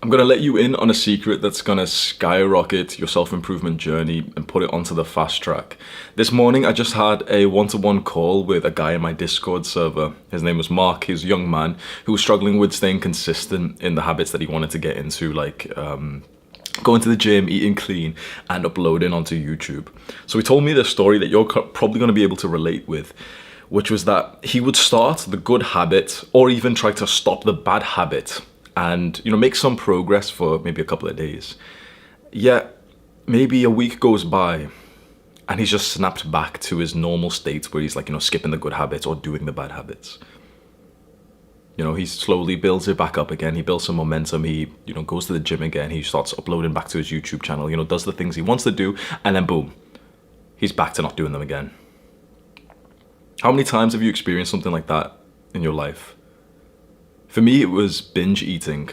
I'm gonna let you in on a secret that's gonna skyrocket your self-improvement journey and put it onto the fast track. This morning, I just had a one-to-one call with a guy in my Discord server. His name was Mark. He's a young man who was struggling with staying consistent in the habits that he wanted to get into, like going to the gym, eating clean, and uploading onto YouTube. So he told me this story that you're probably gonna be able to relate with, which was that he would start the good habit or even try to stop the bad habit and make some progress for maybe a couple of days. Yet maybe a week goes by and he's just snapped back to his normal state where he's like, skipping the good habits or doing the bad habits. He slowly builds it back up again. He builds some momentum. He, goes to the gym again. He starts uploading back to his YouTube channel, does the things he wants to do, and then boom, he's back to not doing them again. How many times have you experienced something like that in your life? For me, it was binge eating.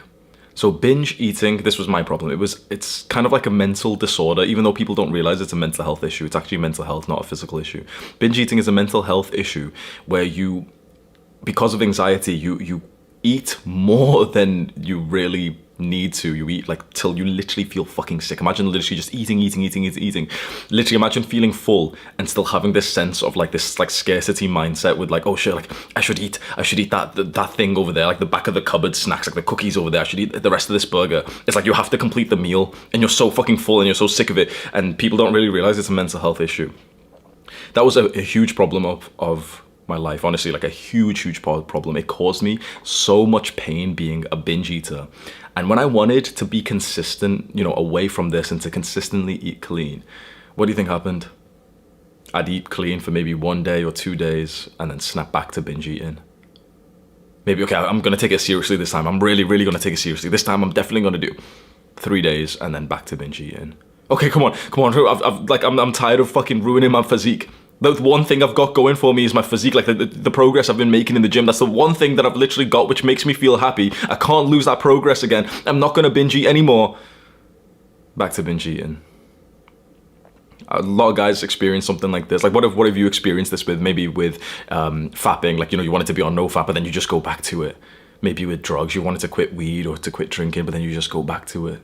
So binge eating, this was my problem. It's kind of like a mental disorder, even though people don't realize it's a mental health issue. It's actually mental health, not a physical issue. Binge eating is a mental health issue where you, because of anxiety, you eat more than you really need to. You eat like till you literally feel fucking sick. Imagine literally just eating. Literally imagine feeling full and still having this sense of like this like scarcity mindset with like, oh shit, like I should eat that thing over there, like the back of the cupboard snacks, like the cookies over there. I should eat the rest of this burger. It's like you have to complete the meal and you're so fucking full and you're so sick of it, and people don't really realize it's a mental health issue. That was a huge problem of my life, honestly, like a huge problem. It caused me so much pain being a binge eater. And when I wanted to be consistent, away from this and to consistently eat clean, what do you think happened? I'd eat clean for maybe 1 day or 2 days and then snap back to binge eating. Maybe, okay, I'm gonna take it seriously this time. I'm really gonna take it seriously. This time I'm definitely gonna do 3 days and then back to binge eating. Okay, come on. I'm tired of fucking ruining my physique. The one thing I've got going for me is my physique, like the progress I've been making in the gym. That's the one thing that I've literally got which makes me feel happy. I can't lose that progress again. I'm not going to binge eat anymore. Back to binge eating. A lot of guys experience something like this. Like what have you experienced this with? Maybe with fapping, like, you wanted to be on no fap, but then you just go back to it. Maybe with drugs, you wanted to quit weed or to quit drinking, but then you just go back to it.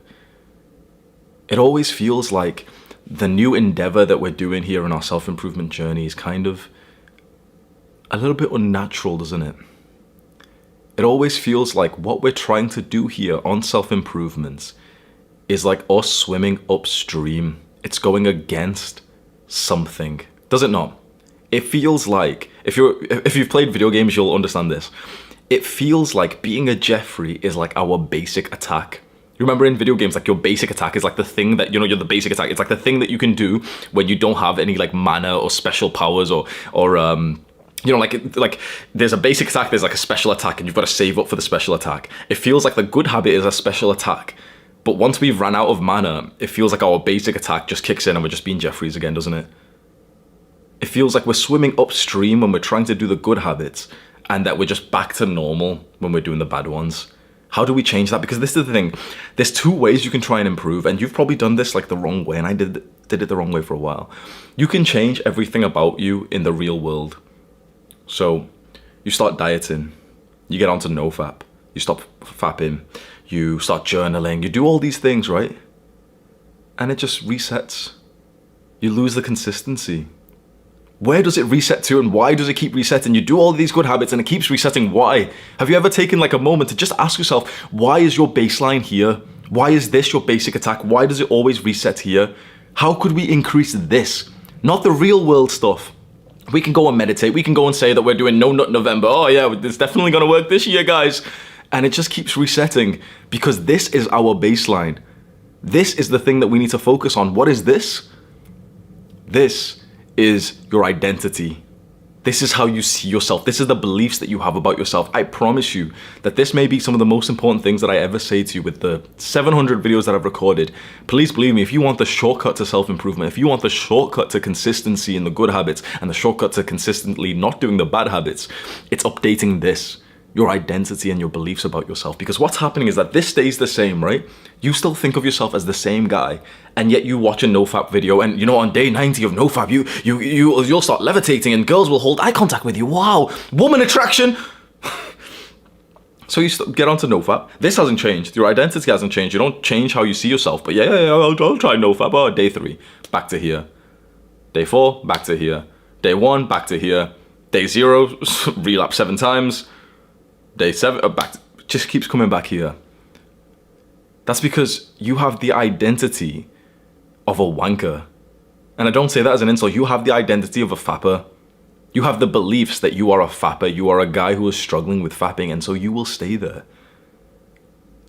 It always feels like the new endeavor that we're doing here in our self-improvement journey is kind of a little bit unnatural, doesn't it? It always feels like what we're trying to do here on self-improvements is like us swimming upstream. It's going against something, does it not? It feels like, if you've played video games, you'll understand this. It feels like being a Jeffrey is like our basic attack. You remember in video games, like your basic attack is like the thing that, you're the basic attack. It's like the thing that you can do when you don't have any like mana or special powers or like there's a basic attack, there's like a special attack, and you've got to save up for the special attack. It feels like the good habit is a special attack. But once we've run out of mana, it feels like our basic attack just kicks in and we're just being Jeffreys again, doesn't it? It feels like we're swimming upstream when we're trying to do the good habits and that we're just back to normal when we're doing the bad ones. How do we change that? Because this is the thing. There's 2 ways you can try and improve, and you've probably done this like the wrong way, and I did it the wrong way for a while. You can change everything about you in the real world. So you start dieting, you get onto NoFap, you stop fapping, you start journaling, you do all these things, right? And it just resets. You lose the consistency. Where does it reset to, and why does it keep resetting? You do all these good habits and it keeps resetting. Why? Have you ever taken like a moment to just ask yourself, why is your baseline here? Why is this your basic attack? Why does it always reset here? How could we increase this? Not the real world stuff. We can go and meditate. We can go and say that we're doing No Nut November. Oh yeah, it's definitely gonna work this year, guys. And it just keeps resetting because this is our baseline. This is the thing that we need to focus on. What is this? This is your identity. This is how you see yourself. This is the beliefs that you have about yourself. I promise you that this may be some of the most important things that I ever say to you with the 700 videos that I've recorded. Please believe me, if you want the shortcut to self-improvement, if you want the shortcut to consistency in the good habits and the shortcut to consistently not doing the bad habits, it's updating this. Your identity and your beliefs about yourself. Because what's happening is that this stays the same, right? You still think of yourself as the same guy, and yet you watch a NoFap video, and on day 90 of NoFap, you'll start levitating, and girls will hold eye contact with you. Wow, woman attraction. So you get onto NoFap. This hasn't changed. Your identity hasn't changed. You don't change how you see yourself. But yeah, I'll try NoFap. Oh, day 3, back to here. Day 4, back to here. Day 1, back to here. Day 0, relapse 7 times. Day 7, back to, just keeps coming back here. That's because you have the identity of a wanker. And I don't say that as an insult. You have the identity of a fapper. You have the beliefs that you are a fapper. You are a guy who is struggling with fapping, and so you will stay there.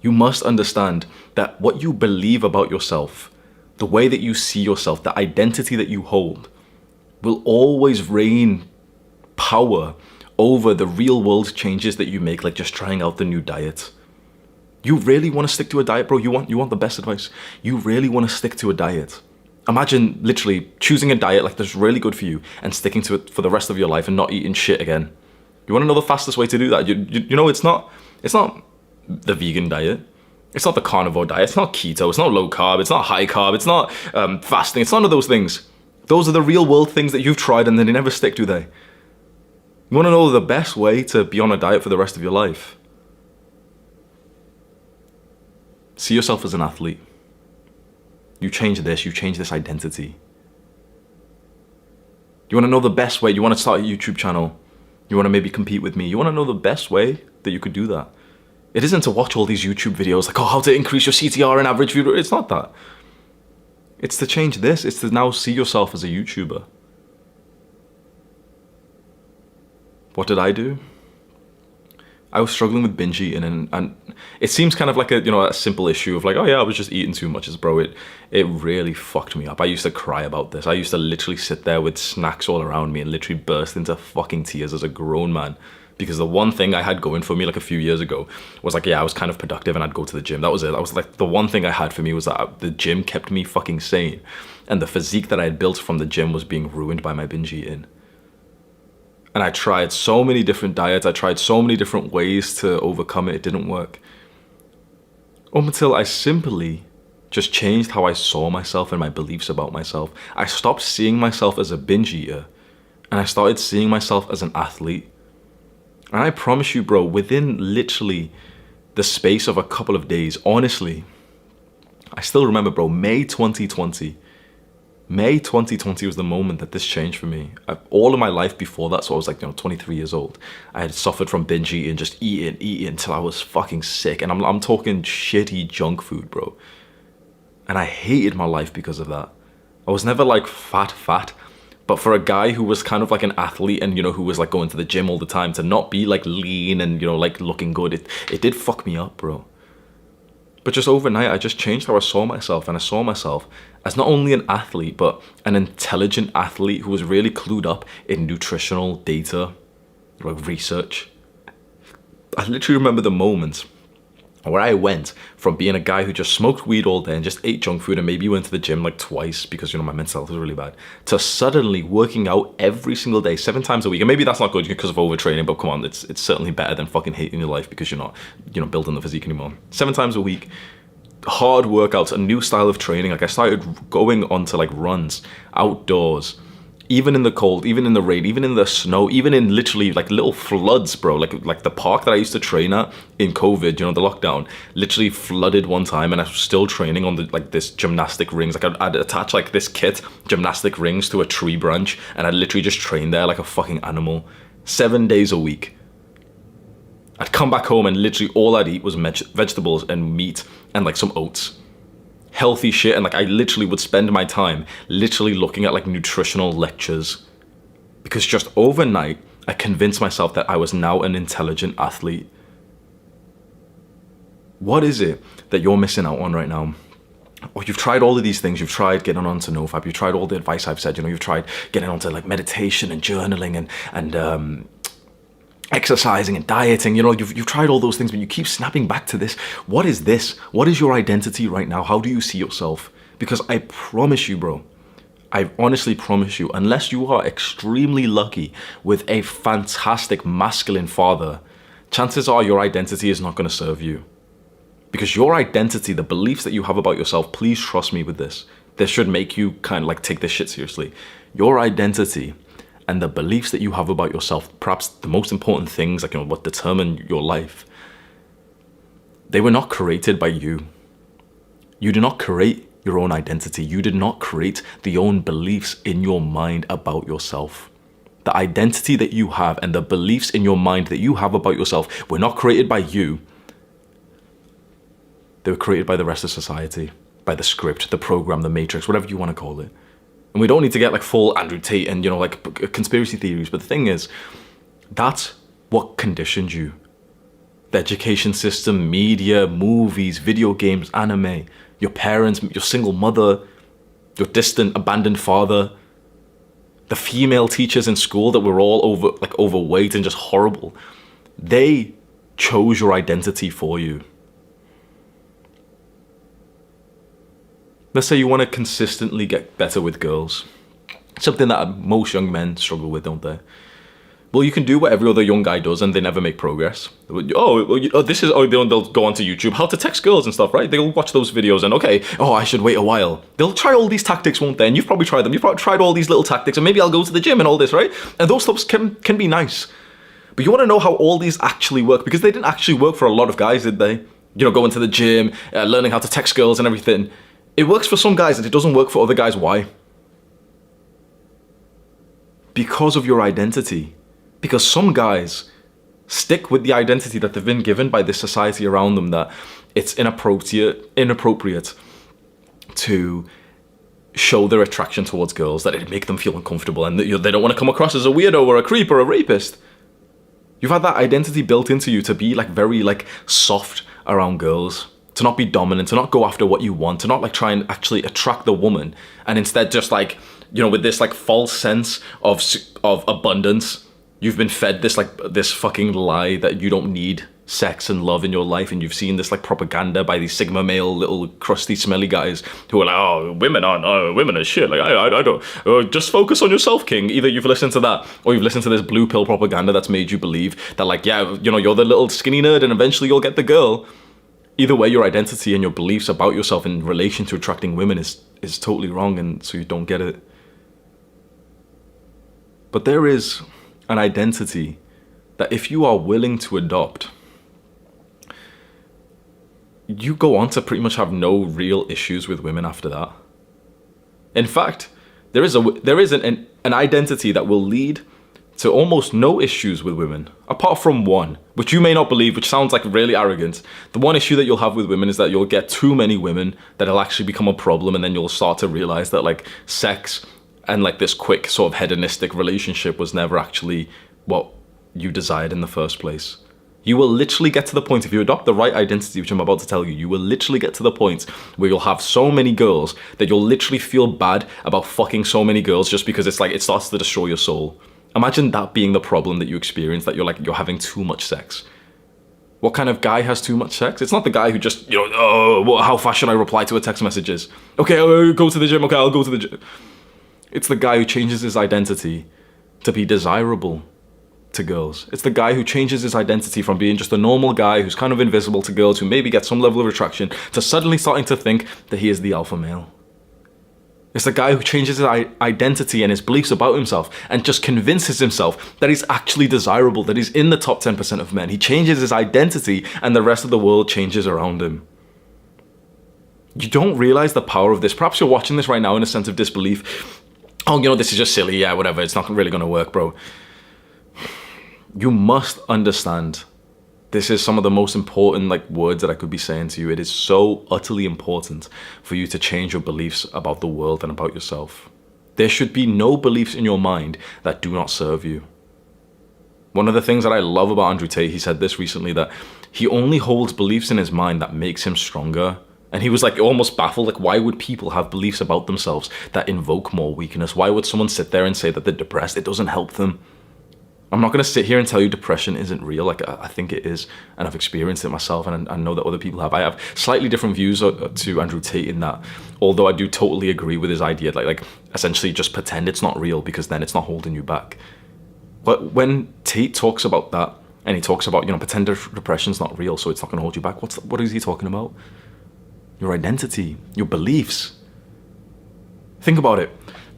You must understand that what you believe about yourself, the way that you see yourself, the identity that you hold, will always reign power over the real world changes that you make, like just trying out the new diet. You really want to stick to a diet, bro? You want the best advice? You really want to stick to a diet? Imagine literally choosing a diet like that's really good for you and sticking to it for the rest of your life and not eating shit again. You want to know the fastest way to do that? You know, it's not the vegan diet. It's not the carnivore diet. It's not keto. It's not low carb. It's not high carb. It's not fasting. It's none of those things. Those are the real world things that you've tried and they never stick, do they? You want to know the best way to be on a diet for the rest of your life? See yourself as an athlete. You change this identity. You want to know the best way? You want to start a YouTube channel? You want to maybe compete with me? You want to know the best way that you could do that? It isn't to watch all these YouTube videos like, oh, how to increase your CTR and average view. It's not that. It's to change this. It's to now see yourself as a YouTuber. What did I do? I was struggling with binge eating, and it seems kind of like a simple issue of like, oh yeah, I was just eating too much. Bro, it really fucked me up. I used to cry about this. I used to literally sit there with snacks all around me and literally burst into fucking tears as a grown man. Because the one thing I had going for me like a few years ago was like, yeah, I was kind of productive and I'd go to the gym. That was it. That was like the one thing I had for me was that the gym kept me fucking sane. And the physique that I had built from the gym was being ruined by my binge eating. And I tried so many different diets. I tried so many different ways to overcome it. It didn't work. Up until I simply just changed how I saw myself and my beliefs about myself. I stopped seeing myself as a binge eater and I started seeing myself as an athlete. And I promise you, bro, within literally the space of a couple of days, honestly, I still remember, bro, May 2020 was the moment that this changed for me. All of my life before that, so I was like, 23 years old, I had suffered from binge eating, just eating until I was fucking sick. And I'm talking shitty junk food, bro. And I hated my life because of that. I was never like fat. But for a guy who was kind of like an athlete and, who was like going to the gym all the time, to not be like lean and, like looking good, it did fuck me up, bro. But just overnight, I just changed how I saw myself. And I saw myself as not only an athlete, but an intelligent athlete who was really clued up in nutritional data, like research. I literally remember the moment where I went from being a guy who just smoked weed all day and just ate junk food and maybe went to the gym like twice because, my mental health was really bad, to suddenly working out every single day, 7 times a week. And maybe that's not good because of overtraining, but come on, it's certainly better than fucking hating your life because you're not, building the physique anymore. 7 times a week, hard workouts, a new style of training. Like I started going on to like runs outdoors, even in the cold, even in the rain, even in the snow, even in literally like little floods, bro. Like the park that I used to train at in COVID, the lockdown, literally flooded one time, and I was still training on this gymnastic rings. Like I'd attach like this kit, gymnastic rings, to a tree branch, and I'd literally just train there like a fucking animal, 7 days a week. I'd come back home and literally all I'd eat was vegetables and meat and like some oats. Healthy shit. And like I literally would spend my time literally looking at like nutritional lectures, because just overnight I convinced myself that I was now an intelligent athlete. What is it that you're missing out on right now? Or you've tried all of these things. You've tried getting onto NoFap. You've tried all the advice I've said. You've tried getting onto like meditation and journaling and exercising and dieting. You've tried all those things, but you keep snapping back to this. What is this? What is your identity right now? How do you see yourself? Because I promise you, bro, I honestly promise you, unless you are extremely lucky with a fantastic masculine father, chances are your identity is not going to serve you. Because your identity, the beliefs that you have about yourself, please trust me with this. This should make you kind of like take this shit seriously. Your identity and the beliefs that you have about yourself, perhaps the most important things, like what determine your life, They were not created by you. You did not create your own identity. You did not create the own beliefs in your mind about yourself. The identity that you have and the beliefs in your mind that you have about yourself were not created by you. They were created by the rest of society, by the script, the program, the matrix, whatever you want to call it. And we don't need to get like full Andrew Tate and, like conspiracy theories. But the thing is, that's what conditioned you. The education system, media, movies, video games, anime, your parents, your single mother, your distant, abandoned father, the female teachers in school that were all overweight and just horrible. They chose your identity for you. Let's say you want to consistently get better with girls. Something that most young men struggle with, don't they? Well, you can do what every other young guy does and they never make progress. They'll go onto YouTube, how to text girls and stuff, right? They'll watch those videos and I should wait a while. They'll try all these tactics, won't they? And you've probably tried them. You've probably tried all these little tactics and maybe I'll go to the gym and all this, right? And those stuff can be nice. But you want to know how all these actually work, because they didn't actually work for a lot of guys, did they? Going to the gym, learning how to text girls and everything. It works for some guys and it doesn't work for other guys. Why? Because of your identity. Because some guys stick with the identity that they've been given by this society around them, that it's inappropriate to show their attraction towards girls, that it'd make them feel uncomfortable and they don't want to come across as a weirdo or a creep or a rapist. You've had that identity built into you to be very soft around girls, to not be dominant, to not go after what you want, to not try and actually attract the woman, and instead just with this false sense of abundance. You've been fed this fucking lie that you don't need sex and love in your life, and you've seen this propaganda by these Sigma male little crusty smelly guys who are women are shit. I don't. Just focus on yourself, king. Either you've listened to that, or you've listened to this blue pill propaganda that's made you believe that you're the little skinny nerd, and eventually you'll get the girl. Either way, your identity and your beliefs about yourself in relation to attracting women is totally wrong, and so you don't get it. But there is an identity that if you are willing to adopt, you go on to pretty much have no real issues with women after that. In fact, there is an identity that will lead to almost no issues with women, apart from one, which you may not believe, which sounds really arrogant. The one issue that you'll have with women is that you'll get too many women that it'll actually become a problem, and then you'll start to realize that sex and this quick sort of hedonistic relationship was never actually what you desired in the first place. You will literally get to the point, if you adopt the right identity, which I'm about to tell you, you will literally get to the point where you'll have so many girls that you'll literally feel bad about fucking so many girls, just because it starts to destroy your soul. Imagine that being the problem that you experience, that you're having too much sex. What kind of guy has too much sex? It's not the guy who just, how fast should I reply to a text messages? Okay, I'll go to the gym. Okay, I'll go to the gym. It's the guy who changes his identity to be desirable to girls. It's the guy who changes his identity from being just a normal guy who's kind of invisible to girls, who maybe get some level of attraction, to suddenly starting to think that he is the alpha male. It's the guy who changes his identity and his beliefs about himself and just convinces himself that he's actually desirable, that he's in the top 10% of men. He changes his identity and the rest of the world changes around him. You don't realize the power of this. Perhaps you're watching this right now in a sense of disbelief. This is just silly. Yeah, whatever. It's not really going to work, bro. You must understand. This is some of the most important words that I could be saying to you. It is so utterly important for you to change your beliefs about the world and about yourself. There should be no beliefs in your mind that do not serve you. One of the things that I love about Andrew Tate, he said this recently, that he only holds beliefs in his mind that makes him stronger. And he was almost baffled, why would people have beliefs about themselves that invoke more weakness? Why would someone sit there and say that they're depressed? It doesn't help them. I'm not going to sit here and tell you depression isn't real. I think it is, and I've experienced it myself, and I know that other people have. I have slightly different views to Andrew Tate in that, although I do totally agree with his idea, essentially just pretend it's not real, because then it's not holding you back. But when Tate talks about that, and he talks about, pretend depression's not real, so it's not going to hold you back, what is he talking about? Your identity, your beliefs. Think about it.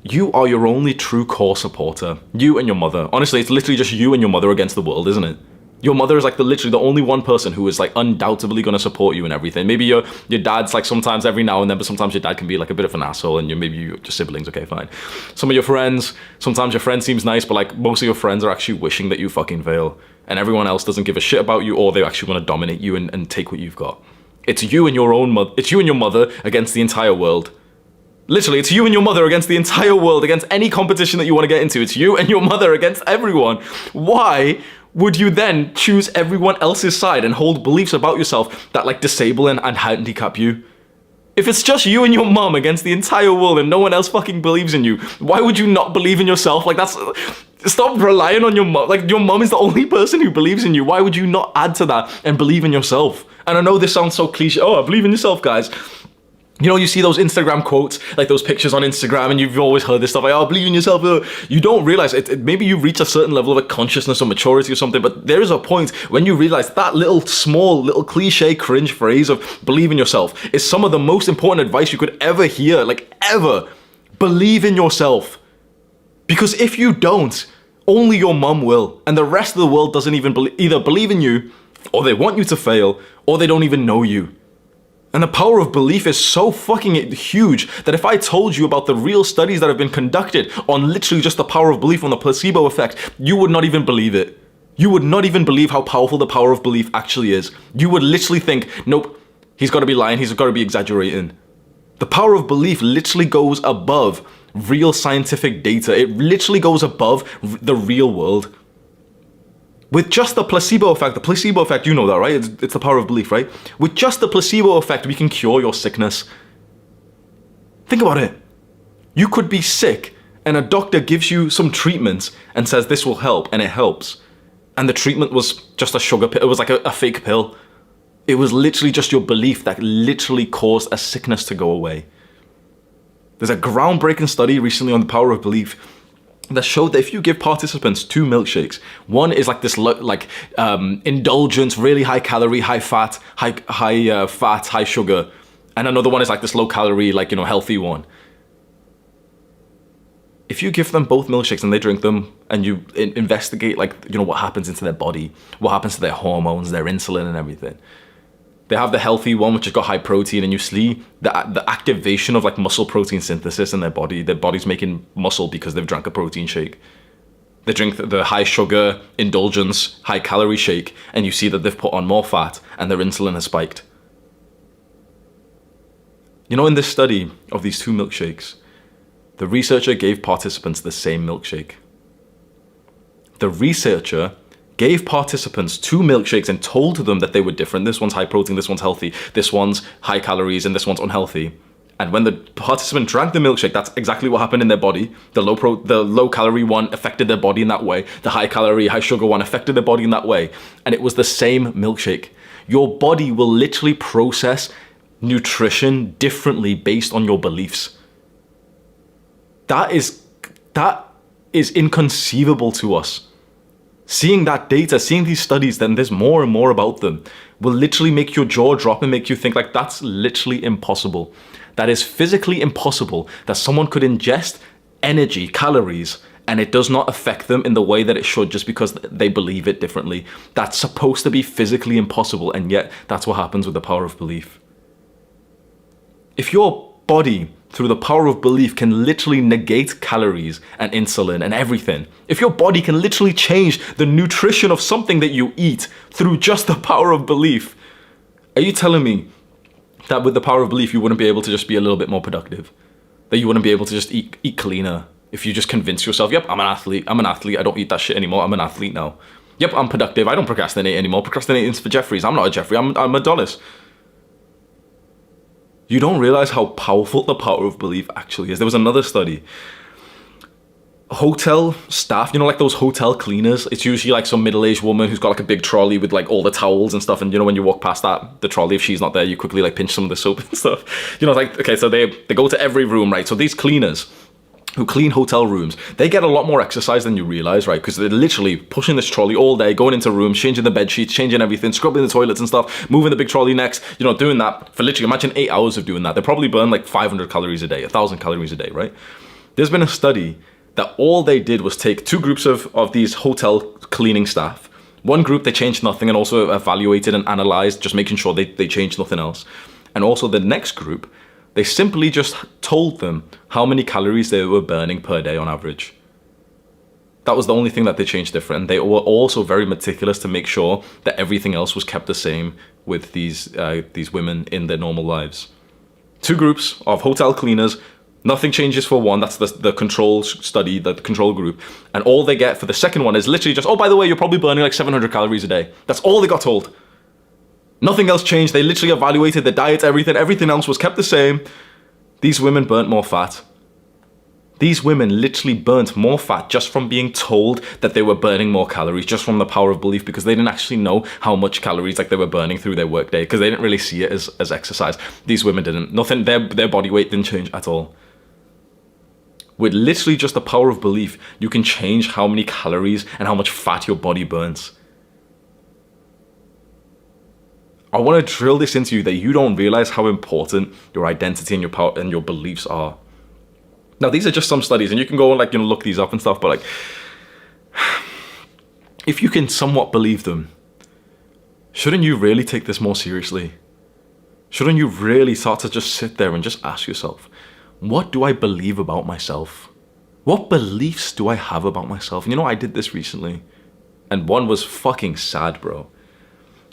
You are your only true core supporter. You and your mother. Honestly, it's literally just you and your mother against the world, isn't it? Your mother is like literally the only one person who is like undoubtedly going to support you in everything. Maybe your dad's like sometimes every now and then, but sometimes your dad can be like a bit of an asshole, and maybe your siblings, okay, fine. Some of your friends, sometimes your friend seems nice, but like most of your friends are actually wishing that you fucking fail, and everyone else doesn't give a shit about you, or they actually want to dominate you and take what you've got. It's you and your own mother. It's you and your mother against the entire world. Literally, it's you and your mother against the entire world, against any competition that you want to get into. It's you and your mother against everyone. Why would you then choose everyone else's side and hold beliefs about yourself that like disable and handicap you? If it's just you and your mom against the entire world and no one else fucking believes in you, why would you not believe in yourself? Like that's... Stop relying on your mom. Like your mom is the only person who believes in you. Why would you not add to that and believe in yourself? And I know this sounds so cliche. Oh, I believe in yourself, guys. You know, you see those Instagram quotes, like those pictures on Instagram, and you've always heard this stuff like, oh, believe in yourself. You don't realize it. Maybe you reach a certain level of a consciousness or maturity or something, but there is a point when you realize that little cliche cringe phrase of believe in yourself is some of the most important advice you could ever hear, like ever. Believe in yourself. Because if you don't, only your mum will, and the rest of the world doesn't even either believe in you, or they want you to fail, or they don't even know you. And the power of belief is so fucking huge that if I told you about the real studies that have been conducted on literally just the power of belief, on the placebo effect, you would not even believe it. You would not even believe how powerful the power of belief actually is. You would literally think, nope, he's got to be lying, he's got to be exaggerating. The power of belief literally goes above real scientific data. It literally goes above the real world. With just the placebo effect, you know that, right? It's the power of belief, right? With just the placebo effect, we can cure your sickness. Think about it. You could be sick, and a doctor gives you some treatment and says this will help, and it helps. And the treatment was just a sugar pill. It was like a fake pill. It was literally just your belief that literally caused a sickness to go away. There's a groundbreaking study recently on the power of belief that showed that if you give participants 2 milkshakes, one is like this indulgent, really high calorie, high fat, high sugar, and another one is like this low calorie, like, you know, healthy one. If you give them both milkshakes and they drink them and you investigate, like, you know, what happens into their body, what happens to their hormones, their insulin and everything. They have the healthy one, which has got high protein, and you see the activation of like muscle protein synthesis in their body. Their body's making muscle because they've drank a protein shake. They drink the high sugar, indulgence, high calorie shake, and you see that they've put on more fat and their insulin has spiked. You know, in this study of these 2 milkshakes, the researcher gave participants the same milkshake. The researcher gave participants 2 milkshakes and told them that they were different. This one's high protein, this one's healthy, this one's high calories, and this one's unhealthy. And when the participant drank the milkshake, that's exactly what happened in their body. The low calorie one affected their body in that way. The high calorie, high sugar one affected their body in that way. And it was the same milkshake. Your body will literally process nutrition differently based on your beliefs. That is inconceivable to us. Seeing that data, seeing these studies, then there's more and more about them, will literally make your jaw drop and make you think like that's literally impossible. That is physically impossible that someone could ingest energy, calories, and it does not affect them in the way that it should just because they believe it differently. That's supposed to be physically impossible, and yet that's what happens with the power of belief. If your body, through the power of belief, can literally negate calories and insulin and everything. If your body can literally change the nutrition of something that you eat through just the power of belief, are you telling me that with the power of belief you wouldn't be able to just be a little bit more productive? That you wouldn't be able to just eat cleaner if you just convince yourself, yep, I'm an athlete, I don't eat that shit anymore, I'm an athlete now. Yep, I'm productive, I don't procrastinate anymore, procrastinating's for Jeffries, I'm not a Jeffrey, I'm Adonis. You don't realize how powerful the power of belief actually is. There was another study. Hotel staff, you know, like those hotel cleaners, it's usually like some middle-aged woman who's got like a big trolley with like all the towels and stuff, and you know, when you walk past the trolley, if she's not there, you quickly like pinch some of the soap and stuff. You know, like, okay, so they go to every room, right? So these cleaners who clean hotel rooms, they get a lot more exercise than you realize, right? Because they're literally pushing this trolley all day, going into rooms, changing the bed sheets, changing everything, scrubbing the toilets and stuff, moving the big trolley next, you know, doing that for literally, imagine 8 hours of doing that. They probably burn like 500 calories a day, 1,000 calories a day, right? There's been a study that all they did was take 2 groups of these hotel cleaning staff. One group, they changed nothing and also evaluated and analyzed, just making sure they changed nothing else. And also the next group, they simply just told them how many calories they were burning per day on average. That was the only thing that they changed different. They were also very meticulous to make sure that everything else was kept the same with these women in their normal lives. Two groups of hotel cleaners. Nothing changes for one. That's the control study, the control group. And all they get for the second one is literally just, oh, by the way, you're probably burning like 700 calories a day. That's all they got told. Nothing else changed. They literally evaluated the diet, everything else was kept the same. These women burnt more fat. These women literally burnt more fat just from being told that they were burning more calories, just from the power of belief, because they didn't actually know how much calories like they were burning through their workday, because they didn't really see it as exercise. These women didn't. Nothing. Their body weight didn't change at all. With literally just the power of belief, you can change how many calories and how much fat your body burns. I want to drill this into you that you don't realize how important your identity and your power and your beliefs are. Now, these are just some studies, and you can go and look these up and stuff, but if you can somewhat believe them, shouldn't you really take this more seriously? Shouldn't you really start to just sit there and just ask yourself, what do I believe about myself? What beliefs do I have about myself? And I did this recently, and one was fucking sad, bro.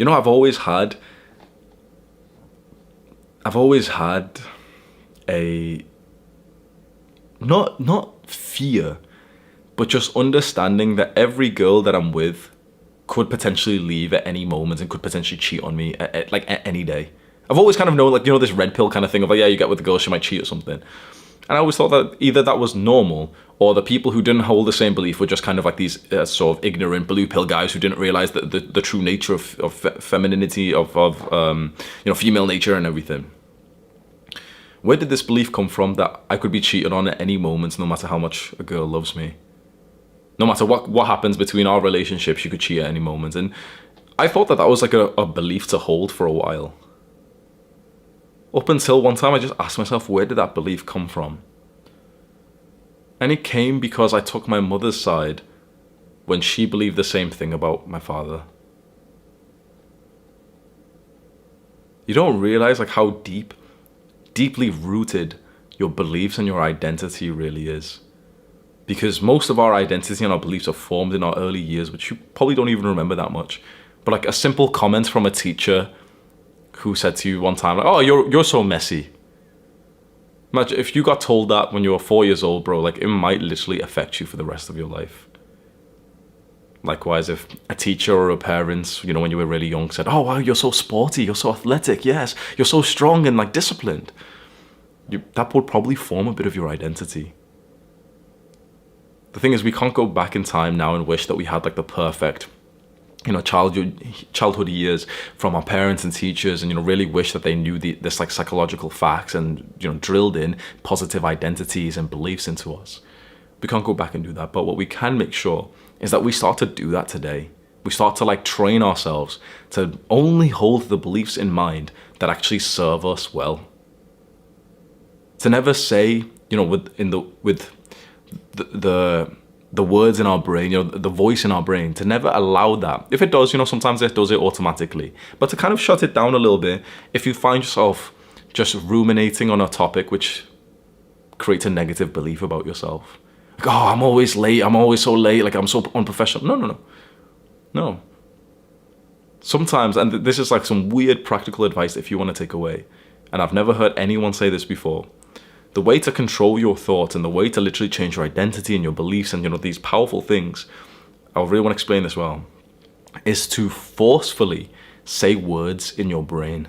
I've always had a not fear, but just understanding that every girl that I'm with could potentially leave at any moment and could potentially cheat on me at any day. I've always kind of known this red pill kind of thing of you get with the girl, she might cheat or something. And I always thought that either that was normal, or the people who didn't hold the same belief were just kind of like these sort of ignorant blue pill guys who didn't realize that the true nature of femininity, of female nature and everything. Where did this belief come from that I could be cheated on at any moment, no matter how much a girl loves me? No matter what happens between our relationship, she could cheat at any moment. And I thought that was like a belief to hold for a while. Up until one time I just asked myself, where did that belief come from? And it came because I took my mother's side when she believed the same thing about my father. You don't realize how deeply rooted your beliefs and your identity really is. Because most of our identity and our beliefs are formed in our early years, which you probably don't even remember that much. But a simple comment from a teacher who said to you one time, oh, you're so messy. Imagine if you got told that when you were 4 years old, bro, it might literally affect you for the rest of your life. Likewise, if a teacher or a parent, when you were really young, said, oh, wow, you're so sporty, you're so athletic, yes, you're so strong and disciplined. That would probably form a bit of your identity. The thing is, we can't go back in time now and wish that we had the perfect childhood years from our parents and teachers, and really wish that they knew this psychological facts and drilled in positive identities and beliefs into us. We can't go back and do that, but what we can make sure is that we start to do that today. We start to train ourselves to only hold the beliefs in mind that actually serve us well. To never say, with the words in our brain, the voice in our brain, to never allow that. If it does, sometimes it does it automatically. But to kind of shut it down a little bit, if you find yourself just ruminating on a topic which creates a negative belief about yourself. Oh, I'm always late, I'm always so late, I'm so unprofessional. No. Sometimes, and this is some weird practical advice if you want to take away, and I've never heard anyone say this before. The way to control your thoughts and the way to literally change your identity and your beliefs and these powerful things, I really want to explain this well, is to forcefully say words in your brain.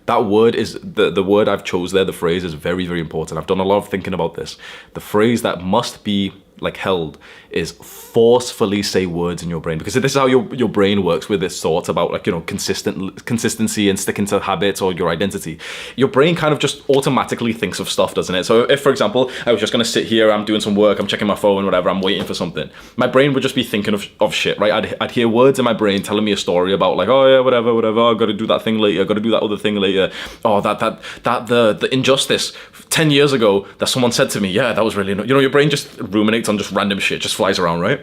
That word is, the word I've chose there, the phrase is very, very important. I've done a lot of thinking about this. The phrase that must be held is forcefully say words in your brain, because this is how your brain works with its thoughts about consistency and sticking to habits or your identity. Your brain kind of just automatically thinks of stuff, doesn't it? So if, for example, I was just going to sit here, I'm doing some work, I'm checking my phone, whatever, I'm waiting for something, my brain would just be thinking of shit, right? I'd hear words in my brain telling me a story about oh yeah, whatever, I gotta do that thing later, I gotta do that other thing later. Oh, the injustice 10 years ago that someone said to me, yeah, that was really, your brain just ruminates on just random shit, just flies around, right?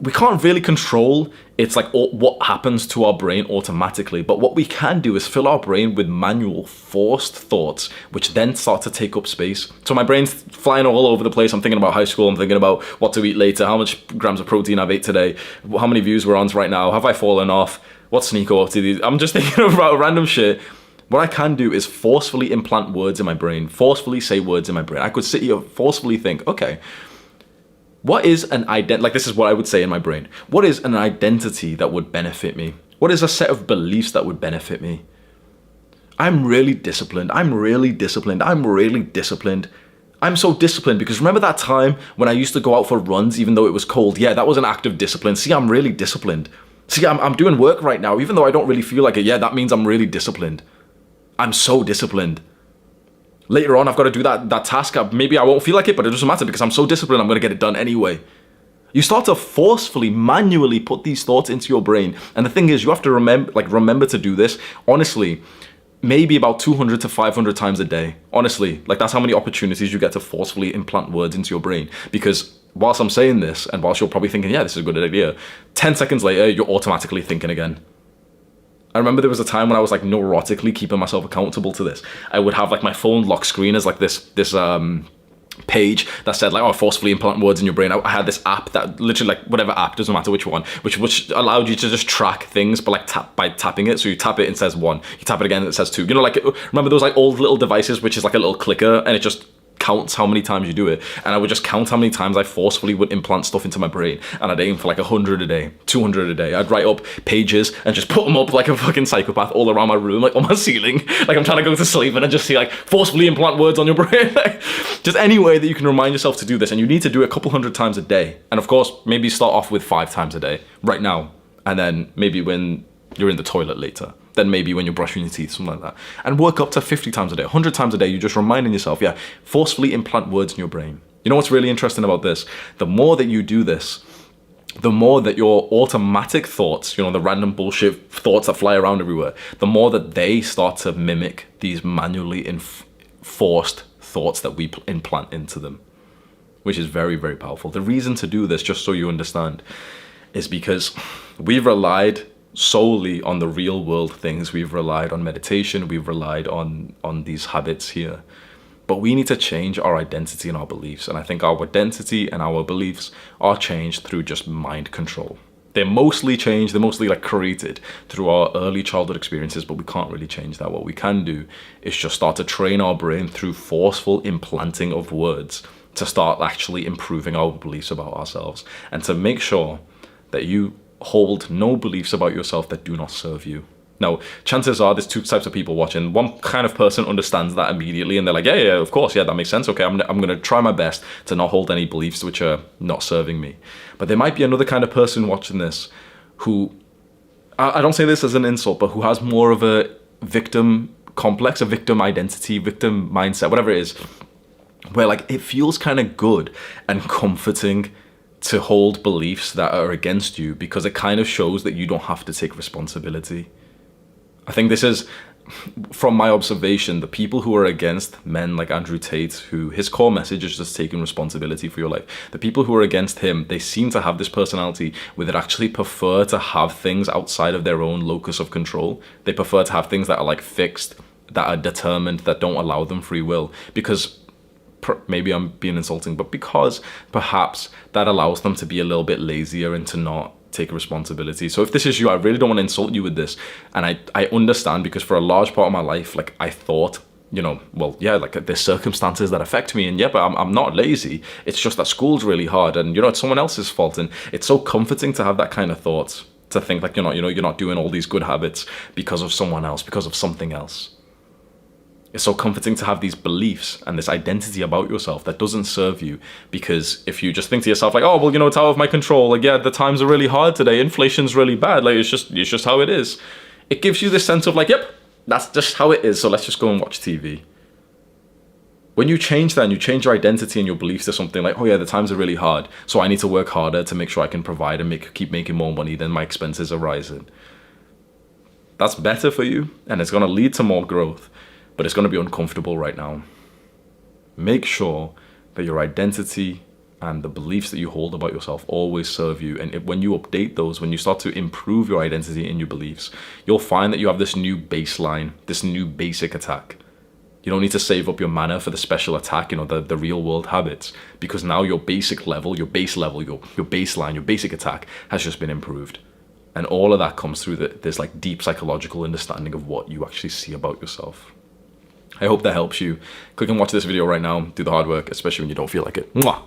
we can't really control it's like what happens to our brain automatically, but what we can do is fill our brain with manual forced thoughts which then start to take up space. So my brain's flying all over the place. I'm thinking about high school, I'm thinking about what to eat later, how much grams of protein I've ate today, how many views we're on right now, have I fallen off, what's Nico up to these. I'm just thinking about random shit. What I can do is forcefully implant words in my brain, forcefully say words in my brain. I could sit here, forcefully think, okay, what is an identity? Like, this is what I would say in my brain. What is an identity that would benefit me? What is a set of beliefs that would benefit me? I'm really disciplined. I'm really disciplined. I'm really disciplined. I'm so disciplined because remember that time when I used to go out for runs even though it was cold? Yeah, that was an act of discipline. See, I'm really disciplined. See, I'm doing work right now even though I don't really feel like it. Yeah, that means I'm really disciplined. I'm so disciplined. Later on, I've got to do that task. Maybe I won't feel like it, but it doesn't matter because I'm so disciplined, I'm going to get it done anyway. You start to forcefully, manually put these thoughts into your brain. And the thing is, you have to remember to do this, honestly, maybe about 200 to 500 times a day. Honestly, like that's how many opportunities you get to forcefully implant words into your brain. Because whilst I'm saying this, and whilst you're probably thinking, yeah, this is a good idea, 10 seconds later, you're automatically thinking again. I remember there was a time when I was like neurotically keeping myself accountable to this. I would have like my phone lock screen as like this page that said like, oh, forcefully implant words in your brain. I had this app that literally, like whatever app, doesn't matter which one, which allowed you to just track things but like by tapping it. So you tap it and it says 1, you tap it again and it says 2. You know, like remember those like old little devices which is like a little clicker and it just counts how many times you do it. And I would just count how many times I forcefully would implant stuff into my brain, and I'd aim for like 100 a day, 200 a day. I'd write up pages and just put them up like a fucking psychopath all around my room, like on my ceiling, like I'm trying to go to sleep, and I just see like forcefully implant words on your brain. Just any way that you can remind yourself to do this, and you need to do it a couple hundred times a day. And of course, maybe start off with 5 times a day right now, and then maybe when you're in the toilet later, then maybe when you're brushing your teeth, something like that. And work up to 50 times a day, 100 times a day. You're just reminding yourself, yeah, forcefully implant words in your brain. You know what's really interesting about this? The more that you do this, the more that your automatic thoughts, you know, the random bullshit thoughts that fly around everywhere, the more that they start to mimic these manually enforced thoughts that we implant into them, which is very, very powerful. The reason to do this, just so you understand, is because we've relied solely on the real world things. We've relied on meditation, we've relied on these habits here, but we need to change our identity and our beliefs. And I think our identity and our beliefs are changed through just mind control. They're mostly changed, they're mostly like created through our early childhood experiences, but we can't really change that. What we can do is just start to train our brain through forceful implanting of words to start actually improving our beliefs about ourselves, and to make sure that you hold no beliefs about yourself that do not serve you. Now, chances are there's 2 types of people watching. One kind of person understands that immediately and they're like, yeah, of course, yeah, that makes sense. Okay, I'm going to try my best to not hold any beliefs which are not serving me. But there might be another kind of person watching this who, I don't say this as an insult, but who has more of a victim complex, a victim identity, victim mindset, whatever it is, where like it feels kind of good and comforting to hold beliefs that are against you because it kind of shows that you don't have to take responsibility. I think this is, from my observation, the people who are against men like Andrew Tate, who his core message is just taking responsibility for your life. The people who are against him, they seem to have this personality where they actually prefer to have things outside of their own locus of control. They prefer to have things that are like fixed, that are determined, that don't allow them free will, because maybe I'm being insulting, but because perhaps that allows them to be a little bit lazier and to not take responsibility. So if this is you, I really don't want to insult you with this. And I understand, because for a large part of my life, like I thought, you know, well, yeah, like there's circumstances that affect me, and yeah, but I'm not lazy. It's just that school's really hard, and you know, it's someone else's fault. And it's so comforting to have that kind of thoughts, to think like, you're not doing all these good habits because of someone else, because of something else. It's so comforting to have these beliefs and this identity about yourself that doesn't serve you, because if you just think to yourself like, oh, well, you know, it's out of my control, like, yeah, the times are really hard today, inflation's really bad, like it's just how it is. It gives you this sense of like, yep, that's just how it is, so let's just go and watch TV. When you change that and you change your identity and your beliefs to something like, oh yeah, the times are really hard, so I need to work harder to make sure I can provide and keep making more money, then my expenses are rising. That's better for you, and it's going to lead to more growth. But it's going to be uncomfortable right now. Make sure that your identity and the beliefs that you hold about yourself always serve you. And when you update those, when you start to improve your identity and your beliefs, you'll find that you have this new baseline, this new basic attack. You don't need to save up your mana for the special attack, the real world habits, because now your basic level, your base level, your baseline, your basic attack has just been improved. And all of that comes through this like deep psychological understanding of what you actually see about yourself. I hope that helps you. Click and watch this video right now. Do the hard work, especially when you don't feel like it. Mwah!